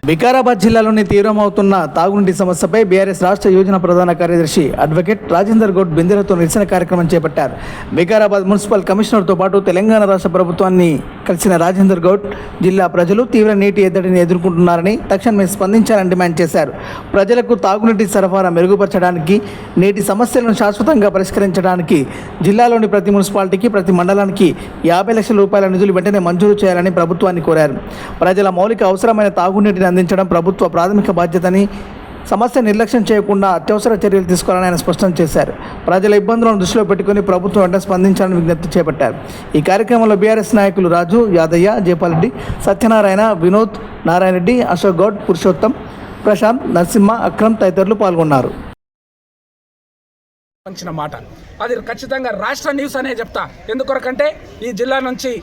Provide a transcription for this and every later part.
వికారాబాద్ జిల్లాలోని తీవ్రమవుతున్న తాగునీటి సమస్యపై బీఆర్ఎస్ రాష్ట్ర యోజన ప్రధాన కార్యదర్శి అడ్వకేట్ రాజేందర్ గౌడ్ బిందెలతో నిరసన కార్యక్రమం చేపట్టారు. వికారాబాద్ మున్సిపల్ కమిషనర్తో పాటు తెలంగాణ రాష్ట్ర ప్రభుత్వాన్ని కలిసిన రాజేందర్ గౌడ్ జిల్లా ప్రజలు తీవ్ర నీటి ఎద్దడిని ఎదుర్కొంటున్నారని తక్షణమే స్పందించాలని డిమాండ్ చేశారు. ప్రజలకు తాగునీటి సరఫరా మెరుగుపరచడానికి, నీటి సమస్యలను శాశ్వతంగా పరిష్కరించడానికి జిల్లాలోని ప్రతి మున్సిపాలిటీకి, ప్రతి మండలానికి 50 లక్షల రూపాయల నిధులు వెంటనే మంజూరు చేయాలని ప్రభుత్వాన్ని కోరారు. ప్రజల మౌలిక అవసరమైన తాగునీటిని అందించడం ప్రభుత్వ ప్రాథమిక బాధ్యతని, సమస్య నిర్లక్ష్యం చేయకుండా అత్యవసర చర్యలు తీసుకోవాలని ఆయన స్పష్టం చేశారు. ప్రజల ఇబ్బందులను దృష్టిలో పెట్టుకుని ప్రభుత్వం వెంట స్పందించాలని విజ్ఞప్తి చేపట్టారు. ఈ కార్యక్రమంలో బీఆర్ఎస్ నాయకులు రాజు, యాదయ్య, జయపాల్రెడ్డి, సత్యనారాయణ, వినోద్, నారాయణ రెడ్డి, అశోక్ గౌడ్, పురుషోత్తం, ప్రశాంత్, నరసింహ, అక్రమ్ తదితరులు పాల్గొన్నారు. మాట అది ఖచ్చితంగా రాష్ట్ర న్యూస్ అనే చెప్తా. ఎందుకొరకంటే ఈ జిల్లా నుంచి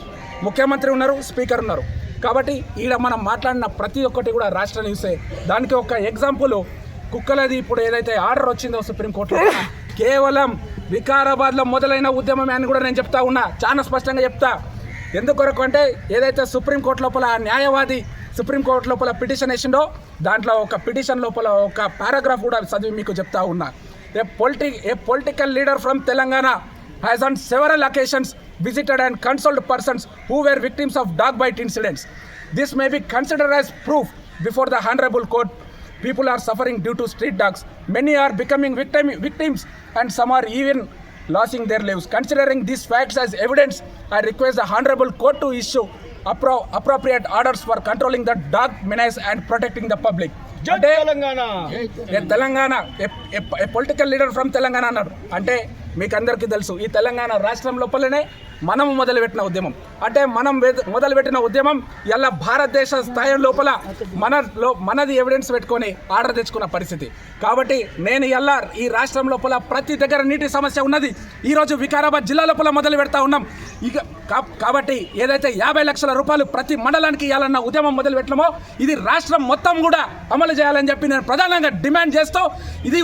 ముఖ్యమంత్రి ఉన్నారు, స్పీకర్ ఉన్నారు, కాబట్టి ఈడ మనం మాట్లాడిన ప్రతి ఒక్కటి కూడా రాష్ట్ర న్యూసే. దానికి ఒక ఎగ్జాంపుల్ కుక్కలది ఇప్పుడు ఏదైతే ఆర్డర్ వచ్చిందో సుప్రీంకోర్టులో, కేవలం వికారాబాద్లో మొదలైన ఉద్యమమే అని కూడా నేను చెప్తా ఉన్నా, చాలా స్పష్టంగా చెప్తా. ఎందుకొరకు అంటే ఏదైతే సుప్రీంకోర్టు లోపల న్యాయవాది సుప్రీంకోర్టు లోపల పిటిషన్ వేసిండో, దాంట్లో ఒక పిటిషన్ లోపల ఒక పారాగ్రాఫ్ కూడా చదివి మీకు చెప్తా ఉన్నా. A political leader from Telangana has on several occasions visited and consoled persons who were victims of dog bite incidents. This may be considered as proof before the Honorable Court. People are suffering due to street dogs. Many are becoming victims and some are even losing their lives. Considering these facts as evidence, I request the Honorable Court to issue appropriate orders for controlling the dog menace and protecting the public. Telangana political leader from Telangana అన్నాడు అంటే మీకు అందరికీ తెలుసు, ఈ తెలంగాణ రాష్ట్రం లోపలనే మనం మొదలుపెట్టిన ఉద్యమం. అంటే మనం మొదలుపెట్టిన ఉద్యమం ఇలా భారతదేశ స్థాయి లోపల మనది ఎవిడెన్స్ పెట్టుకొని ఆర్డర్ తెచ్చుకున్న పరిస్థితి. కాబట్టి నేను ఇలా ఈ రాష్ట్రం లోపల ప్రతి దగ్గర నీటి సమస్య ఉన్నది. ఈరోజు వికారాబాద్ జిల్లా లోపల మొదలు పెడతా ఉన్నాం. ఇక కాబట్టి ఏదైతే 50 లక్షల రూపాయలు ప్రతి మండలానికి ఇవ్వాలన్న ఉద్యమం మొదలు పెట్టడమో, ఇది రాష్ట్రం మొత్తం కూడా అమలు చేయాలని చెప్పి నేను ప్రధానంగా డిమాండ్ చేస్తూ, ఇది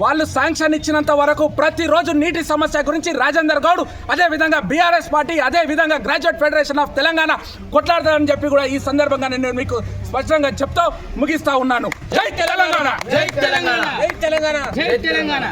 వాళ్ళు శాంక్షన్ ఇచ్చినంత వరకు ప్రతిరోజు నీటి సమస్య గురించి రాజేందర్ గౌడ్, అదేవిధంగా బీఆర్ఎస్ పార్టీ, అదేవిధంగా గ్రాడ్యుయేట్ ఫెడరేషన్ ఆఫ్ తెలంగాణ కొట్లాడతారని చెప్పి కూడా ఈ సందర్భంగా నేను మీకు స్పష్టంగా చెప్తూ ముగిస్తా ఉన్నాను. జై తెలంగాణ, జై తెలంగాణ, జై తెలంగాణ, జై తెలంగాణ.